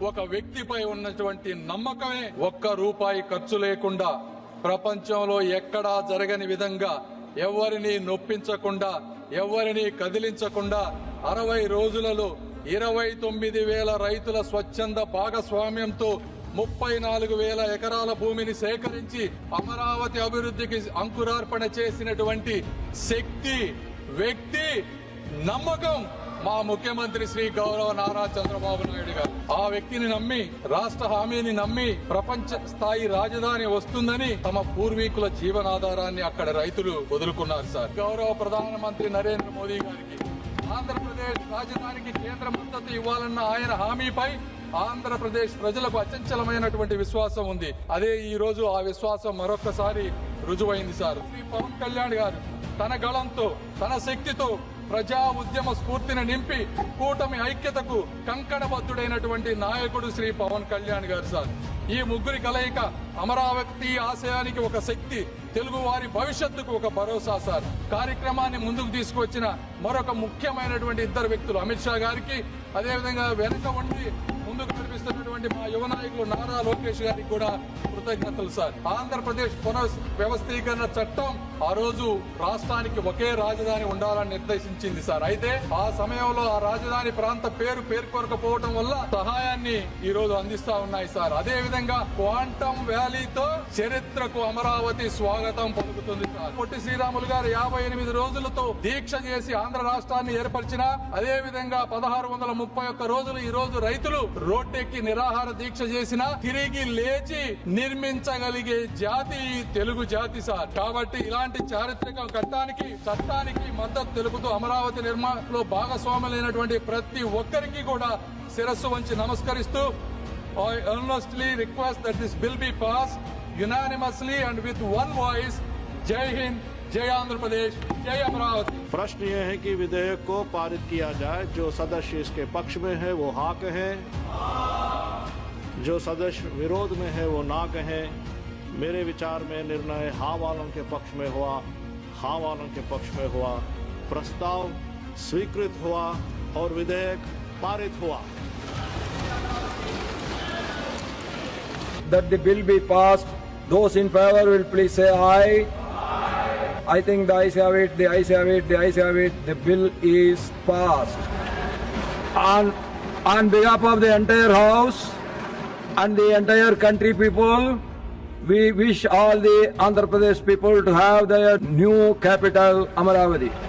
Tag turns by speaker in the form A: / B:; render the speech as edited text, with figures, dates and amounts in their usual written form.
A: ఒక వ్యక్తిపై ఉన్నటువంటి నమ్మకమే ఒక్క రూపాయి ఖర్చు లేకుండా ప్రపంచంలో ఎక్కడా జరగని విధంగా ఎవరిని నొప్పించకుండా ఎవరిని కదిలించకుండా 60 రోజులలో 29,000 రైతుల స్వచ్ఛంద భాగస్వామ్యంతో 34,000 ఎకరాల భూమిని సేకరించి అమరావతి అభివృద్ధికి అంకురార్పణ చేసినటువంటి శక్తి, వ్యక్తి, నమ్మకం మా ముఖ్యమంత్రి శ్రీ గౌరవ నారా చంద్రబాబు నాయుడు గారు. ఆ వ్యక్తిని నమ్మి, రాష్ట్ర హామీని నమ్మి ప్రపంచ స్థాయి రాజధాని వస్తుందని తమ పూర్వీకుల జీవనాధారాన్ని అక్కడ రైతులు వదులుకున్నారు సార్. గౌరవ ప్రధానమంత్రి నరేంద్ర మోదీ గారికి ఆంధ్రప్రదేశ్ రాజధానికి కేంద్ర మద్దతు ఇవ్వాలన్న ఆయన హామీపై ఆంధ్రప్రదేశ్ ప్రజలకు అచంచలమైనటువంటి విశ్వాసం ఉంది. అదే ఈ రోజు ఆ విశ్వాసం మరొకసారి రుజువైంది సార్. శ్రీ పవన్ కళ్యాణ్ గారు తన గళంతో, తన శక్తితో ప్రజా ఉద్యమ స్ఫూర్తిని నింపి కూటమి ఐక్యతకు కంకణబద్ధుడైనటువంటి నాయకుడు శ్రీ పవన్ కళ్యాణ్ గారు సార్. ఈ ముగ్గురి కలయిక అమరావతి ఆశయానికి ఒక శక్తి, తెలుగు వారి భవిష్యత్తుకు ఒక భరోసా సార్. కార్యక్రమాన్ని ముందుకు తీసుకువచ్చిన మరొక ముఖ్యమైనటువంటి ఇద్దరు వ్యక్తులు అమిత్ షా గారికి, అదేవిధంగా వెనుక ఉండి ముందుకు నడిపిస్తున్నటువంటి మా యువ నాయకులు నారా లోకేష్ గారికి కూడా కృతజ్ఞతలు సార్. ఆంధ్రప్రదేశ్ పునర్వ్యవస్థీకరణ చట్టం ఆ రోజు రాష్ట్రానికి ఒకే రాజధాని ఉండాలని నిర్దేశించింది సార్. అయితే ఆ సమయంలో ఆ రాజధాని ప్రాంత పేర్కొనకపోవడం వల్ల సహాయాన్ని ఈ రోజు అందిస్తా ఉన్నాయి సార్. అదే విధంగా క్వాంటమ్ వ్యాలీతో చరిత్రకు అమరావతి స్వాగతం పలుకుతుంది సార్. పొట్టి శ్రీరాములు గారు 58 రోజులతో దీక్ష చేసి ఆంధ్ర రాష్ట్రాన్ని ఏర్పరిచిన, అదే విధంగా 1631 రోజులు ఈ రోజు రైతులు రోడ్డెక్కి నిరాహార దీక్ష చేసిన తిరిగి లేచి నిర్మించగలిగే జాతి తెలుగు జాతి సార్. కాబట్టి ఇలాంటి చారిత్రక చట్టానికి మద్దతు తెలుపుతూ అమరావతి నిర్మాణంలో భాగస్వాములైనటువంటి ప్రతి ఒక్కరికి కూడా శిరస్సు వంచి నమస్కరిస్తూ I earnestly request that this bill be passed unanimously and with one voice. जय हिंद, जय आंध्र प्रदेश, जय अमरावती।
B: प्रश्न यह है कि विधेयक को पारित किया जाए। जो सदस्य इसके पक्ष में है वो हाँ कहें, जो सदस्य विरोध में है वो ना कहें। मेरे विचार में निर्णय हाँ वालों के पक्ष में हुआ, हाँ वालों के पक्ष में हुआ। प्रस्ताव स्वीकृत हुआ और विधेयक पारित हुआ।
C: That the bill be passed. Those in favor will please say aye. I think the ayes have it, the ayes have it, the ayes have it. The bill is passed. On behalf of the entire House and the entire country people, we wish all the Andhra Pradesh people to have their new capital, Amaravati.